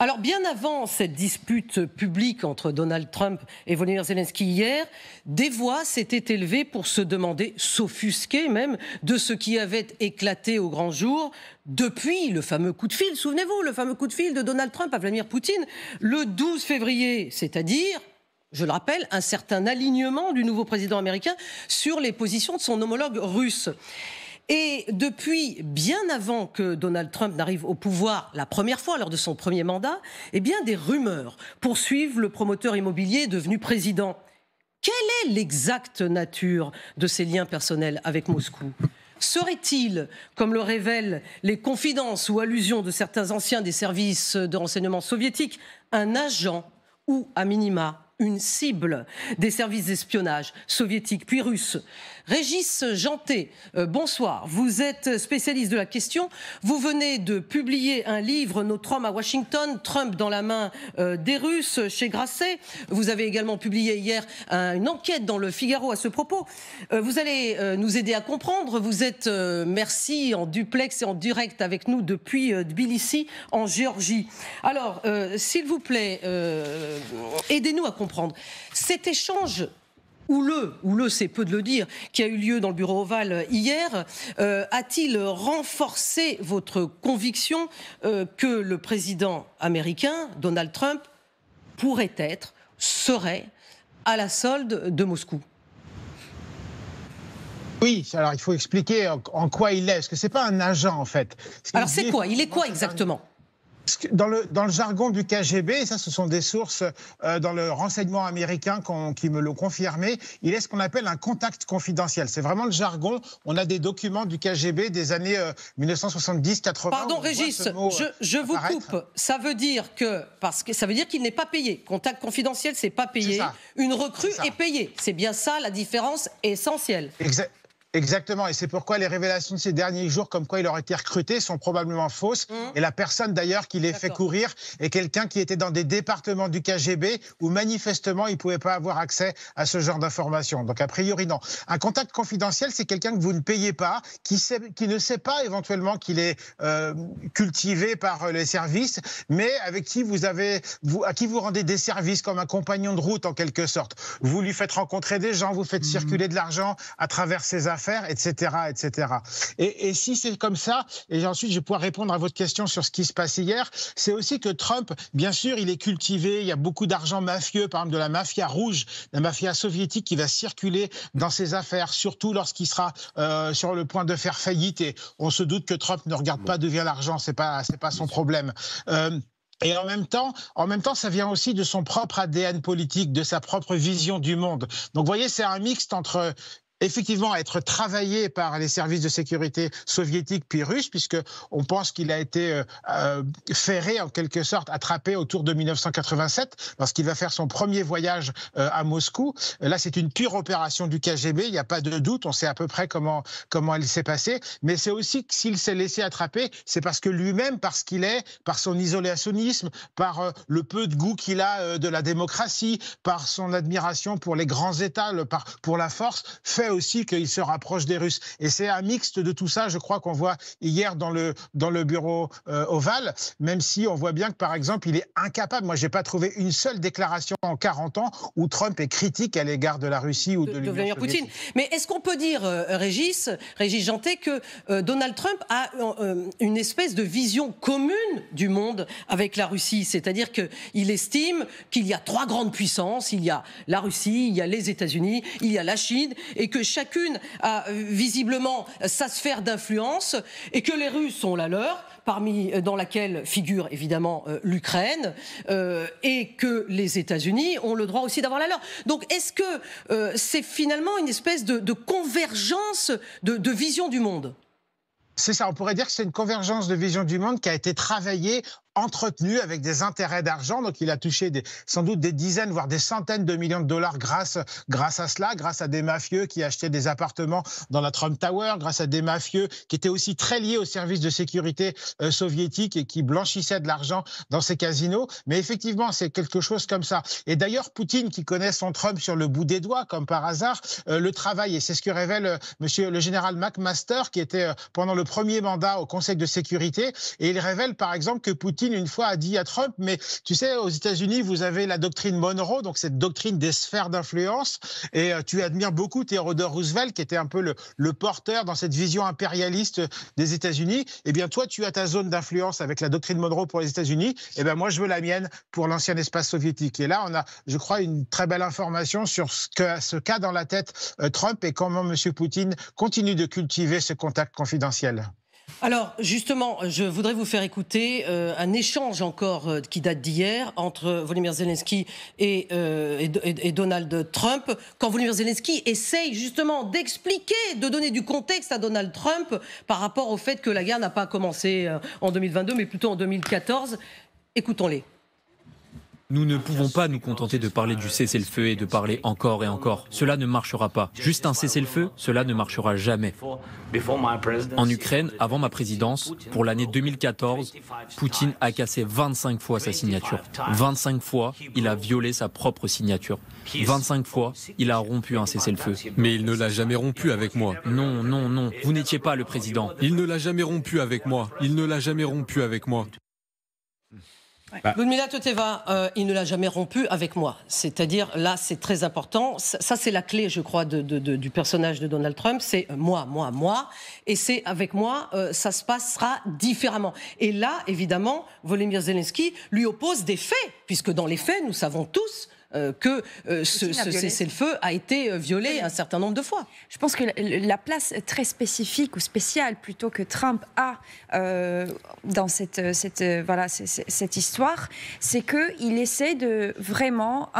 Alors, bien avant cette dispute publique entre Donald Trump et Volodymyr Zelensky hier, des voix s'étaient élevées pour se demander, s'offusquer même, de ce qui avait éclaté au grand jour depuis le fameux coup de fil, souvenez-vous, le fameux coup de fil de Donald Trump à Vladimir Poutine, le 12 février, c'est-à-dire, je le rappelle, un certain alignement du nouveau président américain sur les positions de son homologue russe. Et depuis, bien avant que Donald Trump n'arrive au pouvoir la première fois, lors de son premier mandat, eh bien des rumeurs poursuivent le promoteur immobilier devenu président. Quelle est l'exacte nature de ses liens personnels avec Moscou ? Serait-il, comme le révèlent les confidences ou allusions de certains anciens des services de renseignement soviétiques, un agent ou, à minima, une cible des services d'espionnage soviétiques puis russes? Régis Janté, bonsoir. Vous êtes spécialiste de la question. Vous venez de publier un livre, Notre homme à Washington, Trump dans la main des Russes, chez Grasset. Vous avez également publié hier une enquête dans le Figaro à ce propos. Vous allez nous aider à comprendre. Vous êtes, merci, en duplex et en direct avec nous depuis Tbilissi, en Géorgie. Alors, s'il vous plaît, aidez-nous à comprendre. Cet échange houleux, c'est peu de le dire, qui a eu lieu dans le bureau ovale hier, a-t-il renforcé votre conviction que le président américain, Donald Trump, serait à la solde de Moscou? Oui, alors il faut expliquer en quoi il est, parce que c'est pas un agent en fait. Alors c'est quoi? Il est quoi exactement? Dans le jargon du KGB, et ça ce sont des sources dans le renseignement américain qui me l'ont confirmé, il est ce qu'on appelle un contact confidentiel. C'est vraiment le jargon. On a des documents du KGB des années 1970-80. Pardon Régis, je vous coupe. Ça veut dire qu'il n'est pas payé. Contact confidentiel, c'est pas payé. Une recrue est payée. C'est bien ça la différence essentielle. Exactement, et c'est pourquoi les révélations de ces derniers jours, comme quoi il aurait été recruté, sont probablement fausses. Et la personne d'ailleurs qui les fait courir est quelqu'un qui était dans des départements du KGB où manifestement il ne pouvait pas avoir accès à ce genre d'informations. Donc a priori non. Un contact confidentiel, c'est quelqu'un que vous ne payez pas, qui ne sait pas éventuellement qu'il est cultivé par les services, mais avec qui à qui vous rendez des services comme un compagnon de route en quelque sorte. Vous lui faites rencontrer des gens, vous faites circuler de l'argent à travers ses affaires, etc., etc. Et si c'est comme ça, et ensuite je vais pouvoir répondre à votre question sur ce qui se passe hier, c'est aussi que Trump, bien sûr, il est cultivé, il y a beaucoup d'argent mafieux, par exemple de la mafia rouge, la mafia soviétique qui va circuler dans ses affaires, surtout lorsqu'il sera sur le point de faire faillite. Et on se doute que Trump ne regarde pas d'où vient l'argent, c'est pas son problème. Et en même temps, ça vient aussi de son propre ADN politique, de sa propre vision du monde. Donc, vous voyez, c'est un mixte entre effectivement être travaillé par les services de sécurité soviétiques puis russes, puisqu'on pense qu'il a été ferré, en quelque sorte, attrapé autour de 1987, lorsqu'il va faire son premier voyage à Moscou. Là, c'est une pure opération du KGB, il n'y a pas de doute, on sait à peu près comment elle s'est passée, mais c'est aussi que s'il s'est laissé attraper, c'est parce que lui-même, parce qu'il est, par son isolationnisme, par le peu de goût qu'il a de la démocratie, par son admiration pour les grands États, pour la force, fait aussi qu'il se rapproche des Russes. Et c'est un mixte de tout ça, je crois, qu'on voit hier dans le bureau ovale, même si on voit bien que, par exemple, il est incapable. Moi, je n'ai pas trouvé une seule déclaration en 40 ans où Trump est critique à l'égard de la Russie ou de l'Union soviétique. Mais est-ce qu'on peut dire, Régis Janté, que Donald Trump a une espèce de vision commune du monde avec la Russie? C'est-à-dire qu'il estime qu'il y a trois grandes puissances. Il y a la Russie, il y a les États-Unis, il y a la Chine, et que chacune a visiblement sa sphère d'influence et que les Russes ont la leur, dans laquelle figure évidemment l'Ukraine, et que les États-Unis ont le droit aussi d'avoir la leur. Donc est-ce que c'est finalement une espèce de convergence de vision du monde? C'est ça, on pourrait dire que c'est une convergence de vision du monde qui a été travaillée, entretenu avec des intérêts d'argent. Donc il a touché sans doute des dizaines, voire des centaines de millions de dollars grâce à cela, grâce à des mafieux qui achetaient des appartements dans la Trump Tower, grâce à des mafieux qui étaient aussi très liés aux services de sécurité soviétiques et qui blanchissaient de l'argent dans ces casinos. Mais effectivement, c'est quelque chose comme ça. Et d'ailleurs, Poutine, qui connaît son Trump sur le bout des doigts, comme par hasard, le travaille. Et c'est ce que révèle le général McMaster, qui était pendant le premier mandat au Conseil de sécurité. Et il révèle, par exemple, que Poutine Poutine, une fois, a dit à Trump, mais tu sais, aux États-Unis, vous avez la doctrine Monroe, donc cette doctrine des sphères d'influence, et tu admires beaucoup Theodore Roosevelt, qui était un peu le porteur dans cette vision impérialiste des États-Unis. Eh bien, toi, tu as ta zone d'influence avec la doctrine Monroe pour les États-Unis. Eh bien, moi, je veux la mienne pour l'ancien espace soviétique. Et là, on a, je crois, une très belle information sur ce qu'a dans la tête Trump et comment M. Poutine continue de cultiver ce contact confidentiel. Alors, justement, je voudrais vous faire écouter un échange encore qui date d'hier entre Volodymyr Zelensky et Donald Trump, quand Volodymyr Zelensky essaye justement d'expliquer, de donner du contexte à Donald Trump par rapport au fait que la guerre n'a pas commencé en 2022, mais plutôt en 2014. Écoutons-les. Nous ne pouvons pas nous contenter de parler du cessez-le-feu et de parler encore et encore. Cela ne marchera pas. Juste un cessez-le-feu, cela ne marchera jamais. En Ukraine, avant ma présidence, pour l'année 2014, Poutine a cassé 25 fois sa signature. 25 fois, il a violé sa propre signature. 25 fois, il a rompu un cessez-le-feu. Mais il ne l'a jamais rompu avec moi. Non, non, non, vous n'étiez pas le président. Il ne l'a jamais rompu avec moi. Il ne l'a jamais rompu avec moi. Ludmila Toteva, il ne l'a jamais rompu avec moi. C'est-à-dire, là, c'est très important. Ça, c'est la clé, je crois, du personnage de Donald Trump. C'est moi. Et c'est avec moi, ça se passera différemment. Et là, évidemment, Volodymyr Zelensky lui oppose des faits, puisque dans les faits, nous savons tous que ce cessez-le-feu a été violé un certain nombre de fois. Je pense que la place très spécifique ou spéciale plutôt que Trump a dans cette histoire, c'est qu'il essaie de vraiment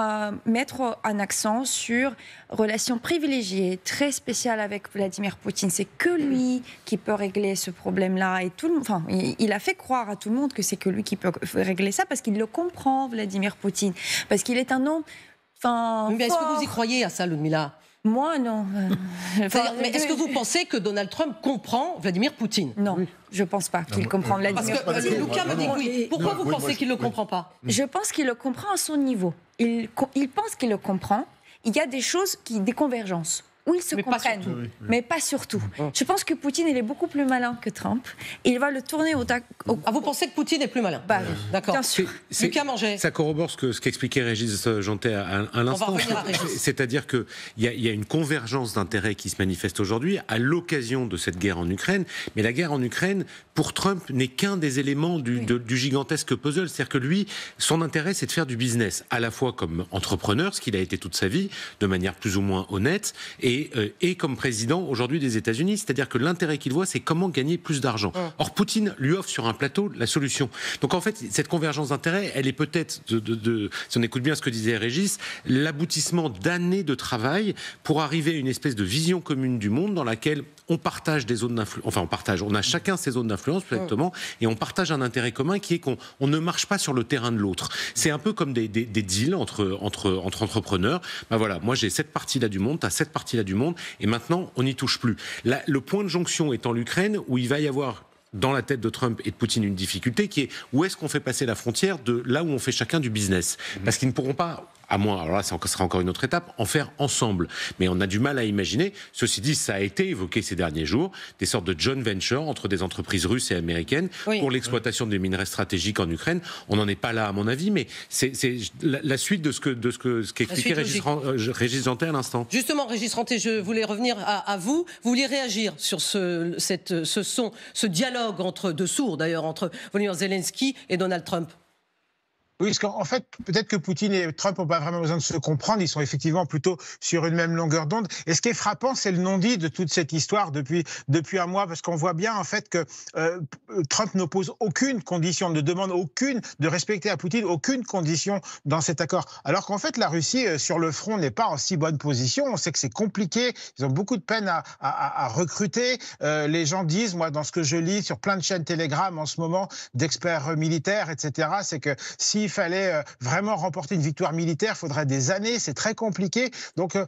mettre un accent sur relation privilégiée, très spéciale avec Vladimir Poutine. C'est que lui qui peut régler ce problème-là. Et il a fait croire à tout le monde que c'est que lui qui peut régler ça parce qu'il le comprend, Vladimir Poutine. Parce qu'il est un homme... Mais est-ce que vous y croyez à ça, Ludmila ? Moi, non. Mais est-ce que vous pensez que Donald Trump comprend Vladimir Poutine ? Non, je ne pense pas qu'il comprend Vladimir Poutine. Parce que Lucas me dit oui. Pourquoi vous pensez qu'il ne le comprend pas ? Je pense qu'il le comprend à son niveau. Il pense qu'il le comprend. Il y a des choses, des convergences. Où ils se comprennent, mais pas surtout. Je pense que Poutine, il est beaucoup plus malin que Trump. Et il va le tourner Ah, vous pensez que Poutine est plus malin ? D'accord. Bien sûr. Lucas Manget. Ça corrobore ce qu'expliquait Régis Jantet à l'instant. C'est-à-dire qu'il y a une convergence d'intérêts qui se manifeste aujourd'hui à l'occasion de cette guerre en Ukraine. Mais la guerre en Ukraine, pour Trump, n'est qu'un des éléments du gigantesque puzzle. C'est-à-dire que lui, son intérêt, c'est de faire du business, à la fois comme entrepreneur, ce qu'il a été toute sa vie, de manière plus ou moins honnête, et comme président aujourd'hui des États-Unis. C'est-à-dire que l'intérêt qu'il voit, c'est comment gagner plus d'argent. Or, Poutine lui offre sur un plateau la solution. Donc en fait, cette convergence d'intérêts, elle est peut-être, si on écoute bien ce que disait Régis, l'aboutissement d'années de travail pour arriver à une espèce de vision commune du monde dans laquelle on partage des zones d'influence, enfin on a chacun ses zones d'influence exactement, et on partage un intérêt commun qui est qu'on ne marche pas sur le terrain de l'autre. C'est un peu comme des deals entre entrepreneurs. Ben voilà, moi j'ai cette partie-là du monde, t'as cette partie-là du monde, et maintenant on n'y touche plus. Là, le point de jonction étant l'Ukraine, où il va y avoir dans la tête de Trump et de Poutine une difficulté qui est où est-ce qu'on fait passer la frontière de là où on fait chacun du business. Parce qu'ils ne pourront pas, à moins, alors là ça sera encore une autre étape, en faire ensemble. Mais on a du mal à imaginer. Ceci dit, ça a été évoqué ces derniers jours, des sortes de joint venture entre des entreprises russes et américaines pour l'exploitation des minerais stratégiques en Ukraine. On n'en est pas là à mon avis, mais c'est la suite de ce qu'expliquait Régis Jantet à l'instant. Justement, Régis Jantet, je voulais revenir à vous. Vous vouliez réagir sur ce dialogue de sourds d'ailleurs, entre Volodymyr Zelensky et Donald Trump. Oui, parce qu'en fait, peut-être que Poutine et Trump n'ont pas vraiment besoin de se comprendre. Ils sont effectivement plutôt sur une même longueur d'onde. Et ce qui est frappant, c'est le non-dit de toute cette histoire depuis un mois, parce qu'on voit bien en fait que Trump n'oppose aucune condition, ne demande de respecter à Poutine aucune condition dans cet accord. Alors qu'en fait, la Russie, sur le front, n'est pas en si bonne position. On sait que c'est compliqué. Ils ont beaucoup de peine à recruter. Les gens disent, moi, dans ce que je lis sur plein de chaînes Telegram en ce moment, d'experts militaires, etc., c'est que s'il fallait vraiment remporter une victoire militaire, il faudrait des années, c'est très compliqué. Donc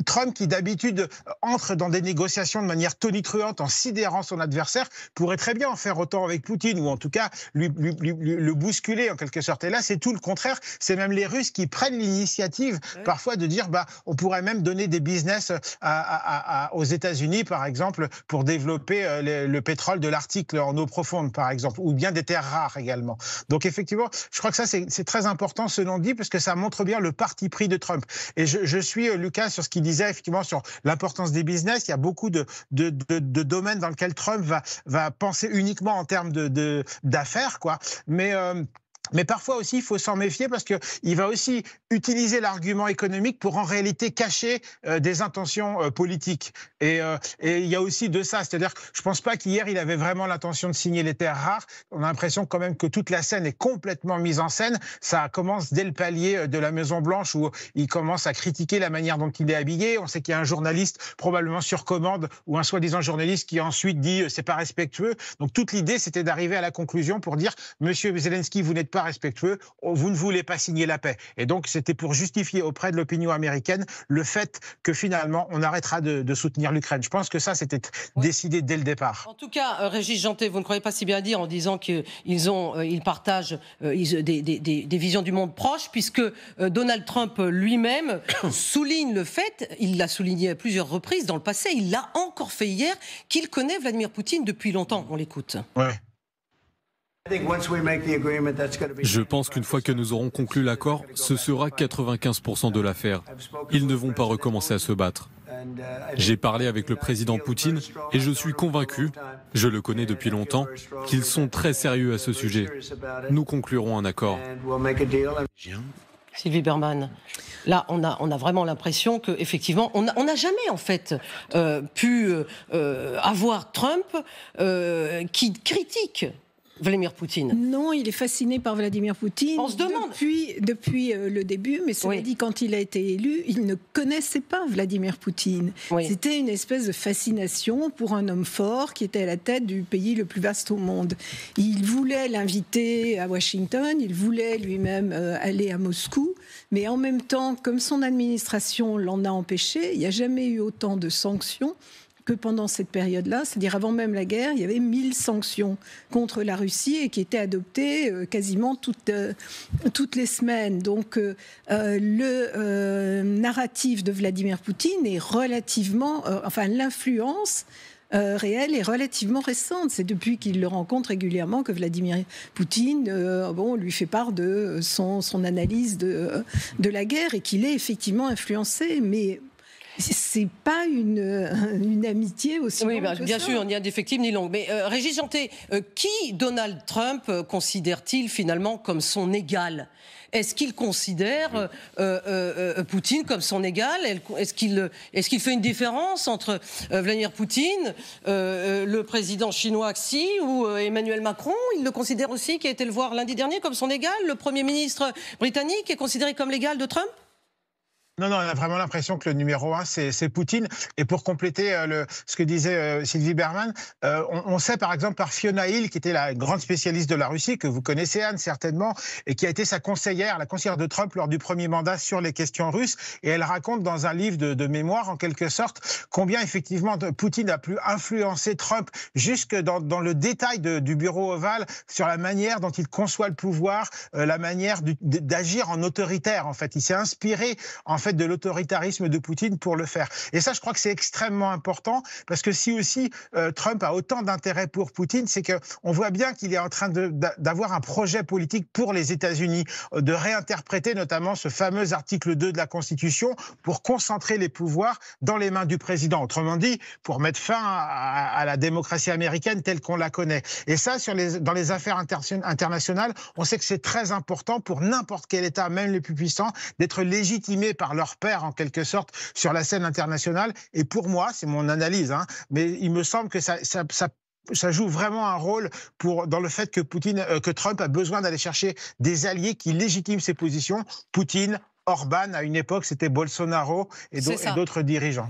Trump, qui d'habitude entre dans des négociations de manière tonitruante en sidérant son adversaire, pourrait très bien en faire autant avec Poutine, ou en tout cas le bousculer en quelque sorte. Et là, c'est tout le contraire. C'est même les Russes qui prennent l'initiative parfois de dire on pourrait même donner des business aux États-Unis, par exemple, pour développer le pétrole de l'Arctique en eau profonde, par exemple, ou bien des terres rares également. Donc effectivement, je crois que ça, c'est très important, ce non-dit, parce que ça montre bien le parti pris de Trump. Et je suis Lucas sur ce qu'il disait, effectivement, sur l'importance des business. Il y a beaucoup de domaines dans lesquels Trump va penser uniquement en termes d'affaires, quoi. Mais parfois aussi, il faut s'en méfier parce qu'il va aussi utiliser l'argument économique pour en réalité cacher des intentions politiques. Et il y a aussi de ça. C'est-à-dire que je ne pense pas qu'hier, il avait vraiment l'intention de signer les terres rares. On a l'impression quand même que toute la scène est complètement mise en scène. Ça commence dès le palier de la Maison-Blanche où il commence à critiquer la manière dont il est habillé. On sait qu'il y a un journaliste, probablement sur commande, ou un soi-disant journaliste qui ensuite dit « c'est pas respectueux ». Donc toute l'idée, c'était d'arriver à la conclusion pour dire « Monsieur Zelensky, vous n'êtes pas respectueux, vous ne voulez pas signer la paix ». Et donc c'était pour justifier auprès de l'opinion américaine le fait que finalement on arrêtera de soutenir l'Ukraine. Je pense que ça c'était décidé dès le départ. En tout cas, Régis Janté, vous ne croyez pas si bien dire en disant qu'ils partagent des visions du monde proches, puisque Donald Trump lui-même souligne le fait, il l'a souligné à plusieurs reprises dans le passé, il l'a encore fait hier, qu'il connaît Vladimir Poutine depuis longtemps. On l'écoute. Ouais. Je pense qu'une fois que nous aurons conclu l'accord, ce sera 95% de l'affaire. Ils ne vont pas recommencer à se battre. J'ai parlé avec le président Poutine et je suis convaincu, je le connais depuis longtemps, qu'ils sont très sérieux à ce sujet. Nous conclurons un accord. Sylvie Berman, là, on a vraiment l'impression qu'effectivement, on n'a jamais, en fait, pu avoir Trump qui critique Vladimir Poutine. Non, il est fasciné par Vladimir Poutine. On se demande. Depuis le début, mais cela dit, quand il a été élu, il ne connaissait pas Vladimir Poutine. Oui. C'était une espèce de fascination pour un homme fort qui était à la tête du pays le plus vaste au monde. Il voulait l'inviter à Washington, il voulait lui-même aller à Moscou, mais en même temps, comme son administration l'en a empêché, il n'y a jamais eu autant de sanctions que pendant cette période-là, c'est-à-dire avant même la guerre, il y avait 1000 sanctions contre la Russie et qui étaient adoptées quasiment toutes les semaines. Donc le narratif de Vladimir Poutine est relativement... l'influence réelle est relativement récente. C'est depuis qu'il le rencontre régulièrement que Vladimir Poutine lui fait part de son analyse de la guerre et qu'il est effectivement influencé, mais... c'est pas une amitié aussi longue que bien ça. sûr, ni indéfectible ni longue. Mais Régis Janté, qui Donald Trump considère-t-il finalement comme son égal ? Est-ce qu'il considère Poutine comme son égal ? Est-ce qu'il fait une différence entre Vladimir Poutine, le président chinois Xi ou Emmanuel Macron ? Il le considère aussi, qui a été le voir lundi dernier, comme son égal ? Le Premier ministre britannique est considéré comme l'égal de Trump ? Non, on a vraiment l'impression que le numéro 1, c'est Poutine. Et pour compléter ce que disait Sylvie Berman, on sait par exemple par Fiona Hill, qui était la grande spécialiste de la Russie, que vous connaissez Anne certainement, et qui a été sa conseillère, la conseillère de Trump lors du premier mandat sur les questions russes. Et elle raconte dans un livre de mémoire, en quelque sorte, combien effectivement Poutine a pu influencer Trump jusque dans le détail du bureau ovale sur la manière dont il conçoit le pouvoir, la manière d'agir en autoritaire, en fait. Il s'est inspiré, en fait, de l'autoritarisme de Poutine pour le faire. Et ça, je crois que c'est extrêmement important, parce que si aussi Trump a autant d'intérêt pour Poutine, c'est qu'on voit bien qu'il est en train d'avoir un projet politique pour les États-Unis, de réinterpréter notamment ce fameux article 2 de la Constitution pour concentrer les pouvoirs dans les mains du président. Autrement dit, pour mettre fin à la démocratie américaine telle qu'on la connaît. Et ça, dans les affaires internationales, on sait que c'est très important pour n'importe quel État, même les plus puissants, d'être légitimé par leur père, en quelque sorte, sur la scène internationale. Et pour moi, c'est mon analyse, mais il me semble que ça joue vraiment un rôle dans le fait que Trump a besoin d'aller chercher des alliés qui légitiment ses positions. Poutine, Orban, à une époque, c'était Bolsonaro et d'autres dirigeants.